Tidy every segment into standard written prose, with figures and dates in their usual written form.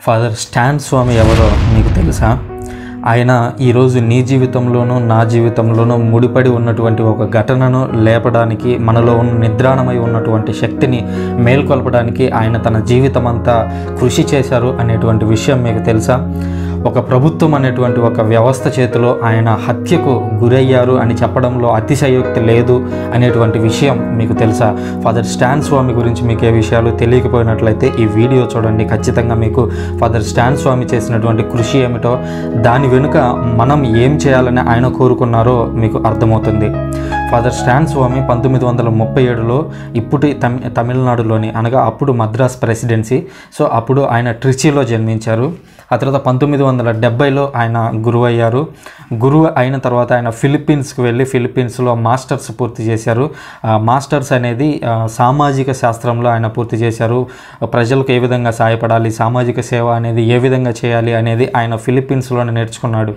Father Stan స్వామి ఎవరో మీకు తెలుసా? ఆయన ఈరోజు నీ జీవితంలోనూ నా జీవితంలోనూ ముడిపడి ఉన్నటువంటి ఒక ఘటనను లేపడానికి, మనలో ఉన్న నిద్రాణమై ఉన్నటువంటి శక్తిని మేల్కొల్పడానికి ఆయన తన జీవితం అంతా కృషి చేశారు అనేటువంటి విషయం మీకు తెలుసా? ఒక ప్రభుత్వం అనేటువంటి ఒక వ్యవస్థ చేతిలో ఆయన హత్యకు గురయ్యారు అని చెప్పడంలో అతిశయోక్తి లేదు అనేటువంటి విషయం మీకు తెలుసా? ఫాదర్ స్టాన్ స్వామి గురించి మీకు ఏ విషయాలు తెలియకపోయినట్లయితే ఈ వీడియో చూడండి. ఖచ్చితంగా మీకు ఫాదర్ స్టాన్ స్వామి చేసినటువంటి కృషి ఏమిటో, దాని వెనుక మనం ఏం చేయాలని ఆయన కోరుకున్నారో మీకు అర్థమవుతుంది. ఫాదర్ స్టాన్ స్వామి 1937లో ఇప్పుడు తమిళనాడులోని, అనగా అప్పుడు మద్రాస్ ప్రెసిడెన్సీ, సో అప్పుడు ఆయన ట్రిచీలో జన్మించారు. ఆ తర్వాత 1970లో ఆయన గురువు అయ్యారు. గురువు అయిన తర్వాత ఆయన ఫిలిప్పీన్స్కి వెళ్ళి ఫిలిప్పీన్స్లో మాస్టర్స్ పూర్తి చేశారు. మాస్టర్స్ అనేది సామాజిక శాస్త్రంలో ఆయన పూర్తి చేశారు. ప్రజలకు ఏ విధంగా సహాయపడాలి, సామాజిక సేవ అనేది ఏ విధంగా చేయాలి అనేది ఆయన ఫిలిప్పీన్స్లోనే నేర్చుకున్నాడు.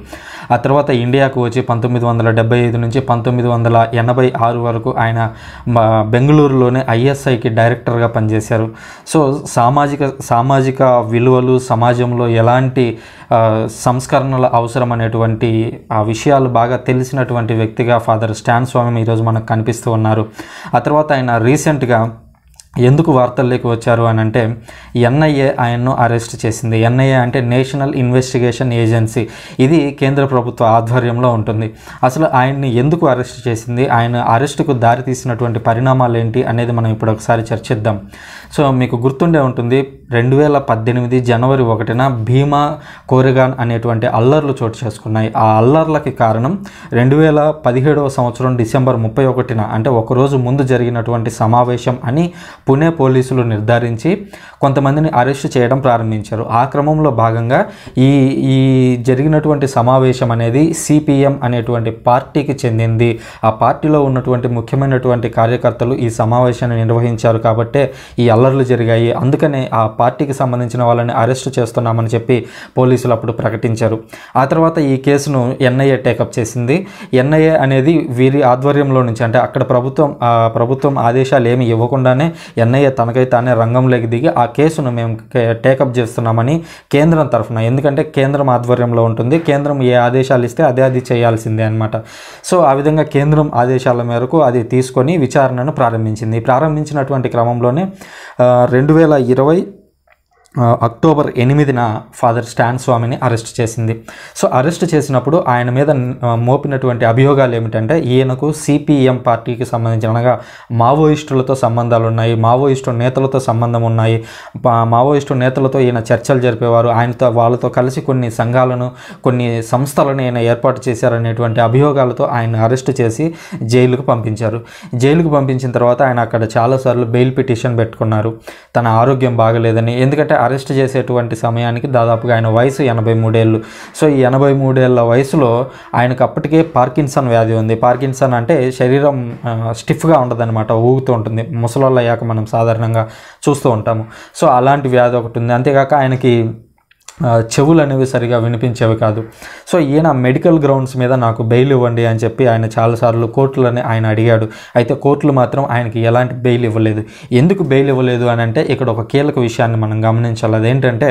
ఆ తర్వాత ఇండియాకు వచ్చి 1975 నుంచి 1986 వరకు ఆయన బెంగళూరులోనే ఐఎస్ఐకి డైరెక్టర్గా పనిచేశారు. సో సామాజిక విలువలు, సమాజంలో ఎలాంటి సంస్కరణల అవసరం అనేటువంటి ఆ విషయాలు బాగా తెలిసినటువంటి వ్యక్తిగా ఫాదర్ స్టాన్ స్వామి ఈరోజు మనకు కనిపిస్తూ ఉన్నారు. ఆ తర్వాత ఆయన రీసెంట్గా ఎందుకు వార్తల్లోకి వచ్చారు అని అంటే, ఎన్ఐఏ ఆయన్ను అరెస్ట్ చేసింది. ఎన్ఐఏ అంటే నేషనల్ ఇన్వెస్టిగేషన్ ఏజెన్సీ. ఇది కేంద్ర ప్రభుత్వ ఆధ్వర్యంలో ఉంటుంది. అసలు ఆయన్ని ఎందుకు అరెస్ట్ చేసింది, ఆయన అరెస్టుకు దారితీసినటువంటి పరిణామాలు ఏంటి అనేది మనం ఇప్పుడు ఒకసారి చర్చిద్దాం. సో మీకు గుర్తుండే ఉంటుంది, 2018 జనవరి 1న భీమా కోరెగాన్ అనేటువంటి అల్లర్లు చోటు చేసుకున్నాయి. ఆ అల్లర్లకి కారణం 2017 సంవత్సరం డిసెంబర్ 31న, అంటే ఒకరోజు ముందు జరిగినటువంటి సమావేశం అని పుణె పోలీసులు నిర్ధారించి కొంతమందిని అరెస్ట్ చేయడం ప్రారంభించారు. ఆ క్రమంలో భాగంగా ఈ జరిగినటువంటి సమావేశం అనేది సిపిఎం అనేటువంటి పార్టీకి చెందింది. ఆ పార్టీలో ఉన్నటువంటి ముఖ్యమైనటువంటి కార్యకర్తలు ఈ సమావేశాన్ని నిర్వహించారు కాబట్టే ఈ అల్లర్లు జరిగాయి. అందుకనే ఆ పార్టీకి సంబంధించిన వాళ్ళని అరెస్ట్ చేస్తున్నామని చెప్పి పోలీసులు అప్పుడు ప్రకటించారు. ఆ తర్వాత ఈ కేసును ఎన్ఐఏ టేకప్ చేసింది. ఎన్ఐఏ అనేది వీరి ఆధ్వర్యంలో నుంచి, అంటే అక్కడ ప్రభుత్వం ఆదేశాలు ఏమి ఇవ్వకుండానే ఎన్ఐఏ తనకై తానే రంగంలోకి దిగి ఆ కేసును మేము టేకప్ చేస్తున్నామని కేంద్రం తరఫున, ఎందుకంటే కేంద్రం ఆధ్వర్యంలో ఉంటుంది, కేంద్రం ఏ ఆదేశాలు ఇస్తే అది చేయాల్సిందే అనమాట. సో ఆ విధంగా కేంద్రం ఆదేశాల మేరకు అది తీసుకొని విచారణను ప్రారంభించినటువంటి క్రమంలోనే 2020 అక్టోబర్ 8న ఫాదర్ స్టాన్ స్వామిని అరెస్ట్ చేసింది. సో అరెస్ట్ చేసినప్పుడు ఆయన మీద మోపినటువంటి అభియోగాలు ఏమిటంటే, ఈయనకు సిపిఎం పార్టీకి సంబంధించిన, అనగా మావోయిస్టులతో సంబంధాలు ఉన్నాయి, మావోయిస్టు నేతలతో సంబంధం ఉన్నాయి, మావోయిస్టు నేతలతో ఈయన చర్చలు జరిపేవారు, వాళ్ళతో కలిసి కొన్ని సంఘాలను, కొన్ని సంస్థలను ఈయన ఏర్పాటు చేశారనేటువంటి అభియోగాలతో ఆయన అరెస్ట్ చేసి జైలుకు పంపించారు. జైలుకు పంపించిన తర్వాత ఆయన అక్కడ చాలాసార్లు బెయిల్ పిటిషన్ పెట్టుకున్నారు, తన ఆరోగ్యం బాగలేదని. ఎందుకంటే అరెస్ట్ చేసేటువంటి సమయానికి దాదాపుగా ఆయన వయసు 83 ఏళ్ళు. సో ఈ 83 ఏళ్ళ వయసులో ఆయనకు అప్పటికే పార్కిన్సన్ వ్యాధి ఉంది. పార్కిన్సన్ అంటే శరీరం స్టిఫ్గా ఉండదన్నమాట, ఊగుతూ ఉంటుంది. ముసలోళ్ళు అయ్యాక మనం సాధారణంగా చూస్తూ ఉంటాము. సో అలాంటి వ్యాధి ఒకటి ఉంది. అంతేకాక ఆయనకి చెవులు అనేవి సరిగా వినిపించేవి కాదు. సో ఈయన మెడికల్ గ్రౌండ్స్ మీద నాకు బెయిల్ ఇవ్వండి అని చెప్పి ఆయన చాలాసార్లు కోర్టులని ఆయన అడిగాడు. అయితే కోర్టులు మాత్రం ఆయనకి ఎలాంటి బెయిల్ ఇవ్వలేదు. ఎందుకు బెయిల్ ఇవ్వలేదు అని అంటే, ఇక్కడ ఒక కీలక విషయాన్ని మనం గమనించాలి. అదేంటంటే,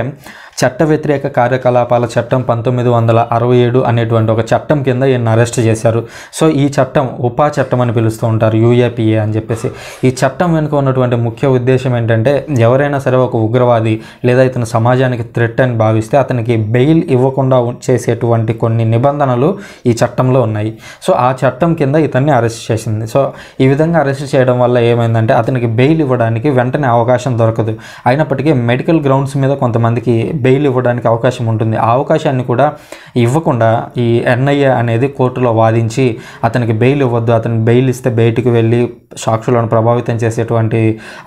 చట్ట వ్యతిరేక కార్యకలాపాల చట్టం 1967 అనేటువంటి ఒక చట్టం కింద ఈయన అరెస్ట్ చేశారు. సో ఈ చట్టం ఉపా చట్టం అని పిలుస్తూ ఉంటారు, యూఏపీఏ అని చెప్పేసి. ఈ చట్టం వెనుక ఉన్నటువంటి ముఖ్య ఉద్దేశం ఏంటంటే, ఎవరైనా సరే ఒక ఉగ్రవాది లేదా ఇతను సమాజానికి థ్రెట్ అని భావిస్తే అతనికి బెయిల్ ఇవ్వకుండా చేసేటువంటి కొన్ని నిబంధనలు ఈ చట్టంలో ఉన్నాయి. సో ఆ చట్టం కింద ఇతన్ని అరెస్ట్ చేసింది. సో ఈ విధంగా అరెస్ట్ చేయడం వల్ల ఏమైందంటే, అతనికి బెయిల్ ఇవ్వడానికి వెంటనే అవకాశం దొరకదు. అయినప్పటికీ మెడికల్ గ్రౌండ్స్ మీద కొంతమందికి బెయిల్ ఇవ్వడానికి అవకాశం ఉంటుంది. ఆ అవకాశాన్ని కూడా ఇవ్వకుండా ఈ ఎన్ఐఏ అనేది కోర్టులో వాదించి అతనికి బెయిల్ ఇవ్వద్దు, అతను బెయిల్ ఇస్తే బయటికి వెళ్ళి సాక్షులను ప్రభావితం చేసేటువంటి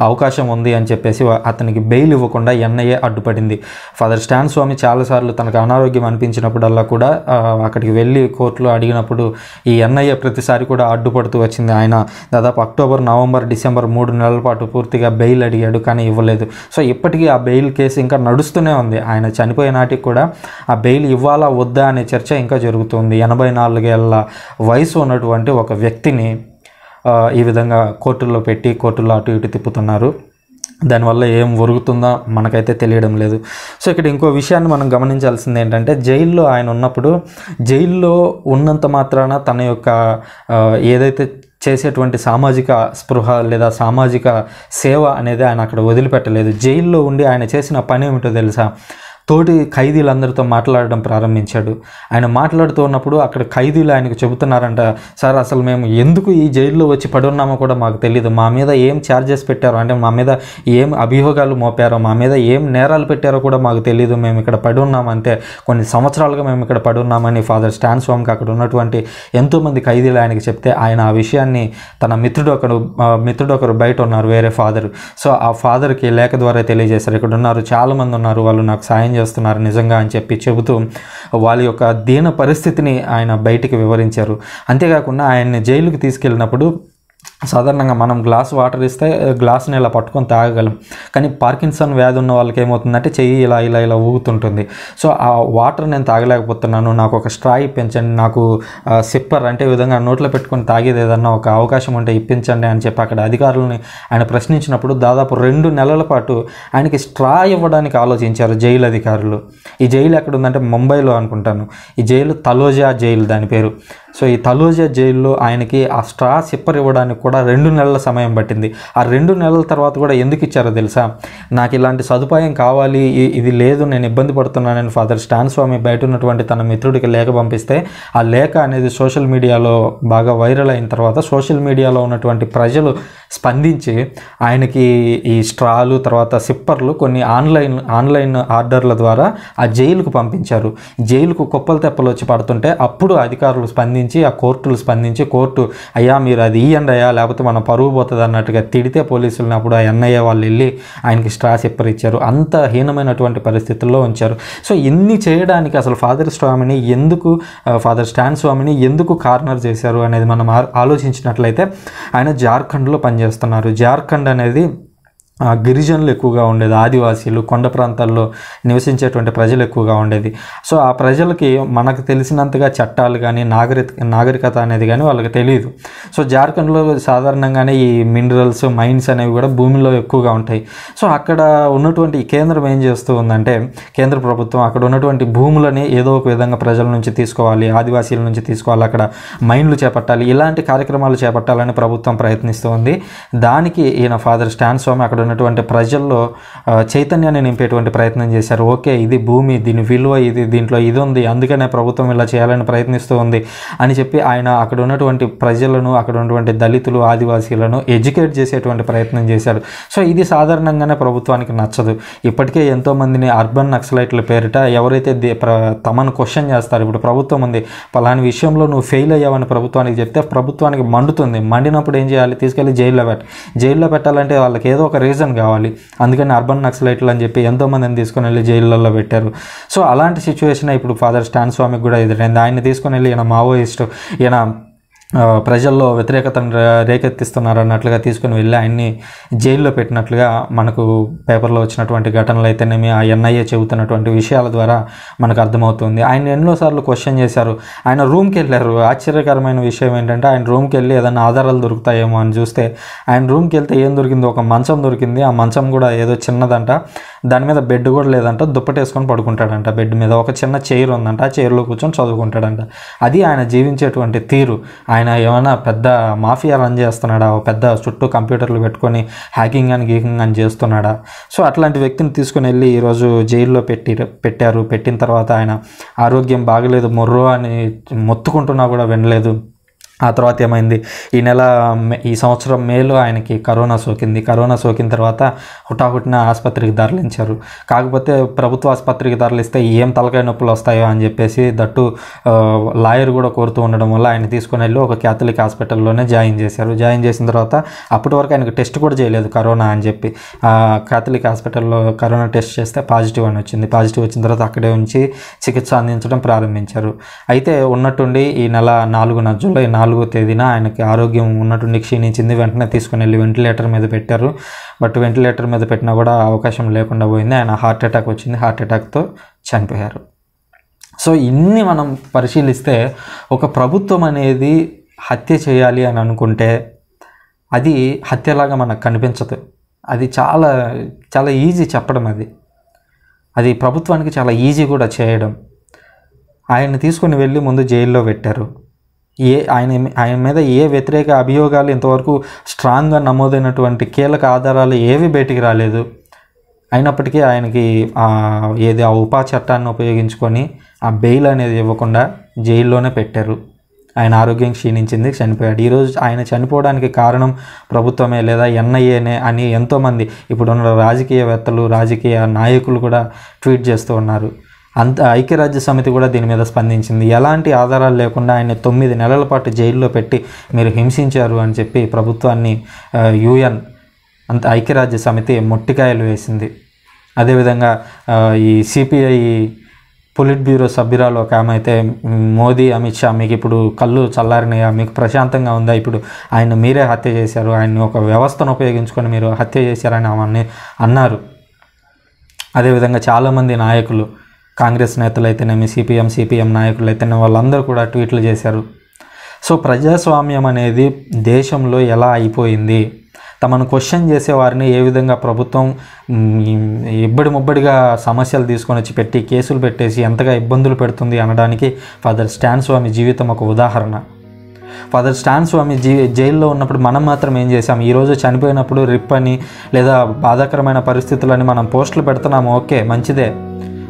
అవకాశం ఉంది అని చెప్పేసి అతనికి బెయిల్ ఇవ్వకుండా ఎన్ఐఏ అడ్డుపడింది. ఫాదర్ స్టాన్ స్వామి చాలాసార్లు తనకు అనారోగ్యం అనిపించినప్పుడల్లా కూడా అక్కడికి వెళ్ళి కోర్టులో అడిగినప్పుడు ఈ ఎన్ఐఏ ప్రతిసారి కూడా అడ్డుపడుతూ వచ్చింది. ఆయన దాదాపు అక్టోబర్, నవంబర్, డిసెంబర్ 3 నెలల పాటు పూర్తిగా బెయిల్ అడిగాడు, కానీ ఇవ్వలేదు. సో ఇప్పటికీ ఆ బెయిల్ కేసు ఇంకా నడుస్తూనే ఉంది. ఆయన చనిపోయే నాటికి కూడా ఆ బెయిల్ ఇవ్వాలా వద్దా అనే చర్చ ఇంకా జరుగుతుంది. 84 ఏళ్ళ వయసు ఉన్నటువంటి ఒక వ్యక్తిని ఈ విధంగా కోర్టుల్లో పెట్టి కోర్టుల్లో అటు ఇటు తిప్పుతున్నారు. దానివల్ల ఏం ఒరుగుతుందో మనకైతే తెలియడం లేదు. సో ఇక్కడ ఇంకో విషయాన్ని మనం గమనించాల్సింది ఏంటంటే, జైల్లో ఆయన ఉన్నప్పుడు జైల్లో ఉన్నంత మాత్రాన తన యొక్క ఏదైతే చేసేటువంటి సామాజిక స్పృహ లేదా సామాజిక సేవ అనేది ఆయన అక్కడ వదిలిపెట్టలేదు. జైల్లో ఉండి ఆయన చేసిన పని ఏమిటో తెలుసా? తోటి ఖైదీలందరితో మాట్లాడడం ప్రారంభించాడు. ఆయన మాట్లాడుతూ ఉన్నప్పుడు అక్కడ ఖైదీలు ఆయనకు చెబుతున్నారంట, సార్ అసలు మేము ఎందుకు ఈ జైల్లో వచ్చి పడి ఉన్నామో కూడా మాకు తెలియదు, మా మీద ఏం ఛార్జెస్ పెట్టారో, అంటే మా మీద ఏం అభియోగాలు మోపారో, మా మీద ఏం నేరాలు పెట్టారో కూడా మాకు తెలియదు, మేము ఇక్కడ పడి ఉన్నామంటే కొన్ని సంవత్సరాలుగా మేము ఇక్కడ పడి ఉన్నామని ఫాదర్ స్టాన్ స్వామికి అక్కడ ఉన్నటువంటి ఎంతోమంది ఖైదీలు ఆయనకి చెప్తే, ఆయన ఆ విషయాన్ని తన మిత్రుడు ఒకరు బయట ఉన్నారు, వేరే ఫాదర్. సో ఆ ఫాదర్కి లేఖ ద్వారా తెలియజేశారు, ఇక్కడ ఉన్నారు చాలామంది ఉన్నారు, వాళ్ళు నాకు సాయం చేస్తున్నారు నిజంగా అని చెబుతూ వాళ్ళ యొక్క దీన పరిస్థితిని ఆయన బయటికి వివరించారు. అంతేకాకుండా ఆయన్ని జైలుకి తీసుకెళ్ళినప్పుడు సాధారణంగా మనం గ్లాస్ వాటర్ ఇస్తే గ్లాస్ని ఇలా పట్టుకొని తాగగలం, కానీ పార్కిన్సన్ వ్యాధి ఉన్న వాళ్ళకి ఏమవుతుందంటే చెయ్యి ఇలా ఊగుతుంటుంది. సో ఆ వాటర్ నేను తాగలేకపోతున్నాను, నాకు ఒక స్ట్రా ఇప్పించండి, నాకు సిప్పర్ అంటే ఈ విధంగా నోట్లో పెట్టుకొని తాగేది ఏదన్నా ఒక అవకాశం ఉంటే ఇప్పించండి అని చెప్పి అక్కడ అధికారులని ఆయన ప్రశ్నించినప్పుడు దాదాపు 2 నెలల పాటు ఆయనకి స్ట్రా ఇవ్వడానికి ఆలోచించారు జైలు అధికారులు. ఈ జైలు ఎక్కడ ఉందంటే ముంబైలో అనుకుంటాను. ఈ జైలు తలోజా జైలు దాని పేరు. సో ఈ తలోజా జైల్లో ఆయనకి ఆ స్ట్రా సిప్పర్ ఇవ్వడానికి కూడా 2 నెలల సమయం పట్టింది. ఆ 2 నెలల తర్వాత కూడా ఎందుకు ఇచ్చారో తెలుసా? నాకు ఇలాంటి సదుపాయం కావాలి, ఇది లేదు, నేను ఇబ్బంది పడుతున్నానని ఫాదర్ స్టాన్ స్వామి బయట ఉన్నటువంటి తన మిత్రుడికి లేఖ పంపిస్తే, ఆ లేఖ అనేది సోషల్ మీడియాలో బాగా వైరల్ అయిన తర్వాత సోషల్ మీడియాలో ఉన్నటువంటి ప్రజలు స్పందించి ఆయనకి ఈ స్ట్రాలు తర్వాత సిప్పర్లు కొన్ని ఆన్లైన్ ఆర్డర్ల ద్వారా ఆ జైలుకు పంపించారు. జైలుకు కుప్పలు తెప్పలు వచ్చి పడుతుంటే అప్పుడు అధికారులు స్పందించి, ఆ కోర్టులు స్పందించి, కోర్టు అయ్యా మీరు అది ఇయ్యండి అయ్యా లేకపోతే మనం పరువు పోతుంది అన్నట్టుగా తిడితే పోలీసులను అప్పుడు ఆ ఎన్ఐఏ వాళ్ళు వెళ్ళి ఆయనకి స్ట్రా సిప్పర్ ఇచ్చారు. అంత హీనమైనటువంటి పరిస్థితుల్లో ఉంచారు. సో ఇన్ని చేయడానికి అసలు ఫాదర్ స్టాన్ స్వామిని ఎందుకు కార్నర్ చేశారు అనేది మనం ఆలోచించినట్లయితే, ఆయన జార్ఖండ్లో పనిచేస్తున్నారు. జార్ఖండ్ అనేది గిరిజనులు ఎక్కువగా ఉండేది, ఆదివాసీలు, కొండ ప్రాంతాల్లో నివసించేటువంటి ప్రజలు ఎక్కువగా ఉండేది. సో ఆ ప్రజలకి మనకు తెలిసినంతగా చట్టాలు కానీ నాగరికత అనేది కానీ వాళ్ళకి తెలియదు. సో జార్ఖండ్లో సాధారణంగానే ఈ మినరల్స్ మైన్స్ అనేవి కూడా భూమిలో ఎక్కువగా ఉంటాయి. సో అక్కడ ఉన్నటువంటి కేంద్రం ఏం చేస్తూ ఉందంటే, కేంద్ర ప్రభుత్వం అక్కడ ఉన్నటువంటి భూములని ఏదో ఒక విధంగా ప్రజల నుంచి తీసుకోవాలి, ఆదివాసీల నుంచి తీసుకోవాలి, అక్కడ మైన్లు చేపట్టాలి, ఇలాంటి కార్యక్రమాలు చేపట్టాలని ప్రభుత్వం ప్రయత్నిస్తూ ఉంది. దానికి ఈయన ఫాదర్ స్టాన్ స్వామి అక్కడ ఉన్నటువంటి ప్రజల్లో చైతన్యాన్ని నింపేటువంటి ప్రయత్నం చేశారు. ఓకే, ఇది భూమి, దీని విలువ ఇది, దీంట్లో ఇది ఉంది, అందుకనే ప్రభుత్వం ఇలా చేయాలని ప్రయత్నిస్తూ ఉంది అని చెప్పి ఆయన అక్కడ ఉన్నటువంటి ప్రజలను, అక్కడ ఉన్నటువంటి దళితులు, ఆదివాసీలను ఎడ్యుకేట్ చేసేటువంటి ప్రయత్నం చేశారు. సో ఇది సాధారణంగానే ప్రభుత్వానికి నచ్చదు. ఇప్పటికే ఎంతోమందిని అర్బన్ నక్సలైట్ల పేరిట ఎవరైతే తమను క్వశ్చన్ చేస్తారు, ఇప్పుడు ప్రభుత్వం ఉంది పలాని విషయంలో నువ్వు ఫెయిల్ అయ్యావని ప్రభుత్వానికి చెప్తే ప్రభుత్వానికి మండుతుంది. మండినప్పుడు ఏం చేయాలి? తీసుకెళ్ళి జైల్లో పెట్టాలంటే వాళ్ళకి ఏదో ఒక రీజన్ కావాలి. అందుకని అర్బన్ నక్సలైట్లు అని చెప్పి ఎంతోమందిని తీసుకొని వెళ్ళి జైళ్ళల్లో పెట్టారు. సో అలాంటి సిచ్యువేషన్ ఇప్పుడు ఫాదర్ స్టాన్ స్వామికి కూడా ఎదురైంది. ఆయన్ని తీసుకొని వెళ్ళి ఈయన మావోయిస్టు, ఈయన ప్రజల్లో వ్యతిరేకతను రేకెత్తిస్తున్నారు అన్నట్లుగా తీసుకుని వెళ్ళి ఆయన్ని జైల్లో పెట్టినట్లుగా మనకు పేపర్లో వచ్చినటువంటి ఘటనలు అయితేనేమి, ఆ ఎన్ఐఏ చెబుతున్నటువంటి విషయాల ద్వారా మనకు అర్థమవుతుంది. ఆయన ఎన్నోసార్లు క్వశ్చన్ చేశారు. ఆయన రూమ్కి వెళ్ళారు. ఆశ్చర్యకరమైన విషయం ఏంటంటే, ఆయన రూమ్కి వెళ్ళి ఏదైనా ఆధారాలు దొరుకుతాయేమో అని చూస్తే ఆయన రూమ్కి వెళ్తే ఏం దొరికింది? ఒక మంచం దొరికింది. ఆ మంచం కూడా ఏదో చిన్నదంట, దాని మీద బెడ్ కూడా లేదంట, దుప్పటేసుకొని పడుకుంటాడంట. బెడ్ మీద ఒక చిన్న చైర్ ఉందంట, ఆ చైర్లో కూర్చొని చదువుకుంటాడంట. అది ఆయన జీవించేటువంటి తీరు. ఆయన ఏమైనా పెద్ద మాఫియా రన్ చేస్తున్నాడా? పెద్ద చుట్టూ కంప్యూటర్లు పెట్టుకొని హ్యాకింగ్ అని గీకింగ్ అని చేస్తున్నాడా? సో అట్లాంటి వ్యక్తిని తీసుకుని వెళ్ళి ఈరోజు జైల్లో పెట్టారు. పెట్టిన తర్వాత ఆయన ఆరోగ్యం బాగలేదు, మొర్రో అని మొత్తుకుంటున్నా కూడా వినలేదు. ఆ తర్వాత ఏమైంది? ఈ సంవత్సరం మేలో ఆయనకి కరోనా సోకిన తర్వాత హుటాహుటిన ఆసుపత్రికి తరలించారు. కాకపోతే ప్రభుత్వ ఆసుపత్రికి తరలిస్తే ఏం తలకాయ నొప్పులు వస్తాయో అని చెప్పేసి దట్టు లాయర్ కూడా కోరుతూ ఉండడం వల్ల ఆయన తీసుకుని వెళ్ళి ఒక క్యాథలిక్ హాస్పిటల్లోనే జాయిన్ చేశారు. జాయిన్ చేసిన తర్వాత అప్పటి వరకు ఆయనకు టెస్ట్ కూడా చేయలేదు కరోనా అని చెప్పి. క్యాథలిక్ హాస్పిటల్లో కరోనా టెస్ట్ చేస్తే పాజిటివ్ అని వచ్చింది. పాజిటివ్ వచ్చిన తర్వాత అక్కడే ఉంచి చికిత్స అందించడం ప్రారంభించారు. అయితే ఉన్నట్టుండి ఈ నెల 4న జూలై 4వ తేదీన ఆయనకి ఆరోగ్యం ఉన్నటువంటి క్షీణించింది. వెంటనే తీసుకుని వెళ్ళి వెంటిలేటర్ మీద పెట్టారు. బట్ వెంటిలేటర్ మీద పెట్టినా కూడా అవకాశం లేకుండా పోయింది. ఆయన హార్ట్ అటాక్ వచ్చింది. హార్ట్ అటాక్తో చనిపోయారు. సో ఇన్ని మనం పరిశీలిస్తే ఒక ప్రభుత్వం అనేది హత్య చేయాలి అని అనుకుంటే అది హత్యలాగా మనకు కనిపించదు. అది చాలా చాలా ఈజీ చెప్పడం. అది ప్రభుత్వానికి చాలా ఈజీ కూడా చేయడం. ఆయన్ని తీసుకుని వెళ్ళి ముందు జైల్లో పెట్టారు. ఆయన మీద ఏ వ్యతిరేక అభియోగాలు ఇంతవరకు స్ట్రాంగ్గా నమోదైనటువంటి కీలక ఆధారాలు ఏవి బయటికి రాలేదు. అయినప్పటికీ ఆయనకి ఆ ఉపా చట్టాన్ని ఉపయోగించుకొని ఆ బెయిల్ అనేది ఇవ్వకుండా జైల్లోనే పెట్టారు. ఆయన ఆరోగ్యం క్షీణించింది, చనిపోయాడు. ఈరోజు ఆయన చనిపోవడానికి కారణం ప్రభుత్వమే లేదా ఎన్ఐఏనే అని ఎంతోమంది ఇప్పుడున్న రాజకీయవేత్తలు, రాజకీయ నాయకులు కూడా ట్వీట్ చేస్తూ ఉన్నారు. ఐక్యరాజ్య సమితి కూడా దీని మీద స్పందించింది. ఎలాంటి ఆధారాలు లేకుండా ఆయన 9 నెలల పాటు జైల్లో పెట్టి మీరు హింసించారు అని చెప్పి ప్రభుత్వాన్ని UN ఐక్యరాజ్య సమితి మొట్టికాయలు వేసింది. అదేవిధంగా ఈ CPI పొలిట్ బ్యూరో సభ్యురాలు ఒక ఆమె అయితే, మోదీ, అమిత్ షా మీకు ఇప్పుడు కళ్ళు చల్లారినాయా, మీకు ప్రశాంతంగా ఉందా, ఇప్పుడు ఆయన మీరే హత్య చేశారు, ఆయన్ని ఒక వ్యవస్థను ఉపయోగించుకొని మీరు హత్య చేశారని ఆమె అన్నారు. అదేవిధంగా చాలామంది నాయకులు, కాంగ్రెస్ నేతలు అయితేనేమి, CPM నాయకులు అయితేనే వాళ్ళందరూ కూడా ట్వీట్లు చేశారు. సో ప్రజాస్వామ్యం అనేది దేశంలో ఎలా అయిపోయింది, తమను క్వశ్చన్ చేసేవారిని ఏ విధంగా ప్రభుత్వం ముబ్బడిగా సమస్యలు తీసుకొని వచ్చి పెట్టి కేసులు పెట్టేసి ఎంతగా ఇబ్బందులు పెడుతుంది అనడానికి ఫాదర్ స్టాన్ స్వామి జీవితం ఒక ఉదాహరణ. ఫాదర్ స్టాన్ స్వామి జైల్లో ఉన్నప్పుడు మనం మాత్రం ఏం చేసాం? ఈరోజు చనిపోయినప్పుడు రిప్ అని లేదా బాధాకరమైన పరిస్థితులని మనం పోస్టులు పెడుతున్నాము, ఓకే మంచిదే.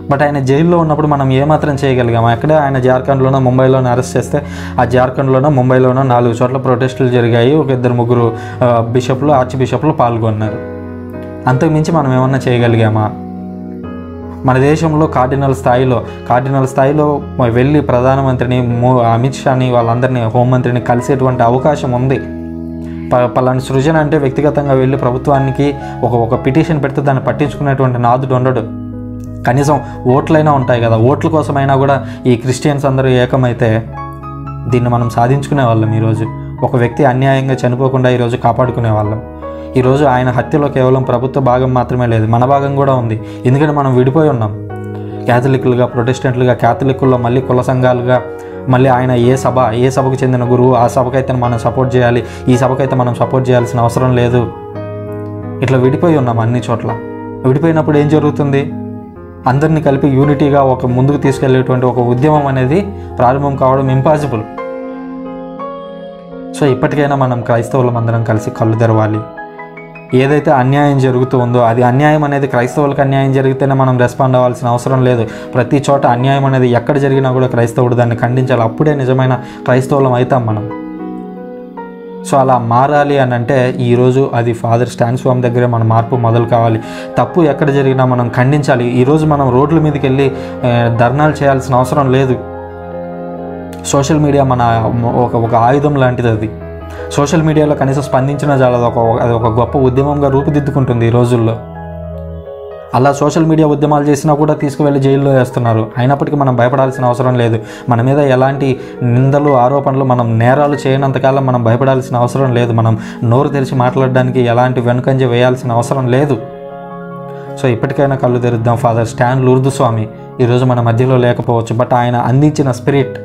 బట్ ఆయన జైల్లో ఉన్నప్పుడు మనం ఏమాత్రం చేయగలిగాము? అక్కడే ఆయన జార్ఖండ్లోనో ముంబైలోనో అరెస్ట్ చేస్తే ఆ జార్ఖండ్లోనో ముంబైలోనో 4 చోట్ల ప్రొటెస్టులు జరిగాయి. ఒక 2-3 బిషప్లు, ఆర్చ్ బిషప్లు పాల్గొన్నారు. అంతకుమించి మనం ఏమన్నా చేయగలిగామా? మన దేశంలో కార్డినల్ స్థాయిలో వెళ్ళి ప్రధానమంత్రిని, అమిత్ షాని, వాళ్ళందరినీ, హోంమంత్రిని కలిసేటువంటి అవకాశం ఉంది. పలాని సృజన అంటే వ్యక్తిగతంగా వెళ్ళి ప్రభుత్వానికి ఒక పిటిషన్ పెడితే దాన్ని పట్టించుకునేటువంటి నాదుడు ఉండడు. కనీసం ఓట్లైనా ఉంటాయి కదా, ఓట్ల కోసమైనా కూడా ఈ క్రిస్టియన్స్ అందరూ ఏకమైతే దీన్ని మనం సాధించుకునే వాళ్ళం. ఈరోజు ఒక వ్యక్తి అన్యాయంగా చనిపోకుండా ఈరోజు కాపాడుకునే వాళ్ళం. ఈరోజు ఆయన హత్యలో కేవలం ప్రభుత్వ భాగం మాత్రమే లేదు, మన భాగం కూడా ఉంది. ఎందుకంటే మనం విడిపోయి ఉన్నాం. క్యాథలిక్లుగా, ప్రొటెస్టెంట్లుగా, క్యాథలిక్కుల్లో మళ్ళీ కుల సంఘాలుగా, మళ్ళీ ఆయన ఏ సభకు చెందిన గురువు ఆ సభకైతే మనం సపోర్ట్ చేయాలి, ఈ సభకైతే మనం సపోర్ట్ చేయాల్సిన అవసరం లేదు. ఇట్లా విడిపోయి ఉన్నాం అన్ని చోట్ల. విడిపోయినప్పుడు ఏం జరుగుతుంది? అందరినీ కలిపి యూనిటీగా ఒక ముందుకు తీసుకెళ్లేటువంటి ఒక ఉద్యమం అనేది ప్రారంభం కావడం ఇంపాసిబుల్. సో ఇప్పటికైనా మనం క్రైస్తవులం అందరం కలిసి కళ్ళు తెరవాలి. ఏదైతే అన్యాయం జరుగుతూ ఉందో అది అన్యాయం అనేది క్రైస్తవులకు అన్యాయం జరిగితేనే మనం రెస్పాండ్ అవ్వాల్సిన అవసరం లేదు. ప్రతి చోట అన్యాయం అనేది ఎక్కడ జరిగినా కూడా క్రైస్తవుడు దాన్ని ఖండించాలి. అప్పుడే నిజమైన క్రైస్తవులం అవుతాం మనం. సో అలా మారాలి అని అంటే ఈరోజు అది ఫాదర్ స్టాన్ స్వామి దగ్గరే మన మార్పు మొదలు కావాలి. తప్పు ఎక్కడ జరిగినా మనం ఖండించాలి. ఈరోజు మనం రోడ్ల మీదకి వెళ్ళి ధర్నాలు చేయాల్సిన అవసరం లేదు. సోషల్ మీడియా మన ఒక ఆయుధం లాంటిది. అది సోషల్ మీడియాలో కనీసం స్పందించినా చాలా అది ఒక గొప్ప ఉద్యమంగా రూపుదిద్దుకుంటుంది ఈ రోజుల్లో. అలా సోషల్ మీడియా ఉద్యమాలు చేసినా కూడా తీసుకువెళ్ళి జైల్లో వేస్తున్నారు. అయినప్పటికీ మనం భయపడాల్సిన అవసరం లేదు. మన మీద ఎలాంటి నిందలు, ఆరోపణలు, మనం నేరాలు చేయనంతకాలం మనం భయపడాల్సిన అవసరం లేదు. మనం నోరు తెరిచి మాట్లాడడానికి ఎలాంటి వెనుకంజ వేయాల్సిన అవసరం లేదు. సో ఇప్పటికైనా కళ్ళు తెరుద్దాం. ఫాదర్ స్టాన్ లూర్దు స్వామి ఈరోజు మన మధ్యలో లేకపోవచ్చు, బట్ ఆయన అందించిన స్పిరిట్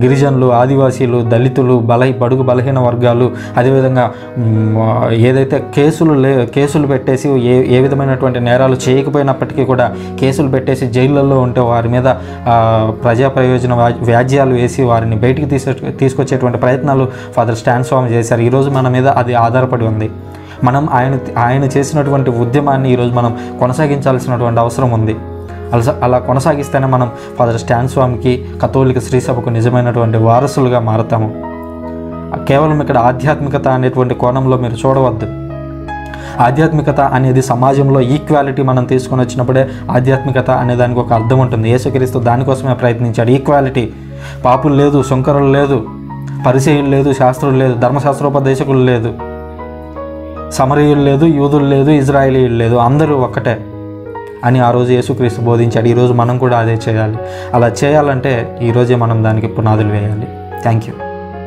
గిరిజనులు, ఆదివాసీలు, దళితులు, బడుగు బలహీన వర్గాలు, అదేవిధంగా ఏదైతే కేసులు పెట్టేసి ఏ విధమైనటువంటి నేరాలు చేయకపోయినప్పటికీ కూడా కేసులు పెట్టేసి జైళ్ళల్లో ఉంటే వారి మీద ప్రజా ప్రయోజన వ్యాజ్యాలు వేసి వారిని బయటికి తీసుకొచ్చేటువంటి ప్రయత్నాలు ఫాదర్ స్టాన్ స్వామి చేశారు. ఈరోజు మన మీద అది ఆధారపడి ఉంది. మనం ఆయన చేసినటువంటి ఉద్యమాన్ని ఈరోజు మనం కొనసాగించాల్సినటువంటి అవసరం ఉంది. అలా కొనసాగిస్తేనే మనం ఫాదర్ స్టాన్ స్వామికి, కథోలిక శ్రీసభకు నిజమైనటువంటి వారసులుగా మారుతాము. కేవలం ఇక్కడ ఆధ్యాత్మికత అనేటువంటి కోణంలో మీరు చూడవద్దు. ఆధ్యాత్మికత అనేది సమాజంలో ఈక్వాలిటీ మనం తీసుకొని వచ్చినప్పుడే ఆధ్యాత్మికత అనే దానికి ఒక అర్థం ఉంటుంది. యేసుక్రీస్తు దానికోసమే ప్రయత్నించాడు. ఈక్వాలిటీ. పాపులు లేదు, శుంకరులు లేదు, పరిసయ్యులు లేదు, శాస్త్రులు లేదు, ధర్మశాస్త్రోపదేశకులు లేదు, సమరయులు లేదు, యూదులు లేదు, ఇజ్రాయేలీయులు లేదు, అందరూ ఒక్కటే అని ఆ రోజు యేసుక్రీస్తు బోధించాడు. ఈరోజు మనం కూడా అదే చేయాలి. అలా చేయాలంటే ఈరోజే మనం దానికి పునాదులు వేయాలి. Thank you.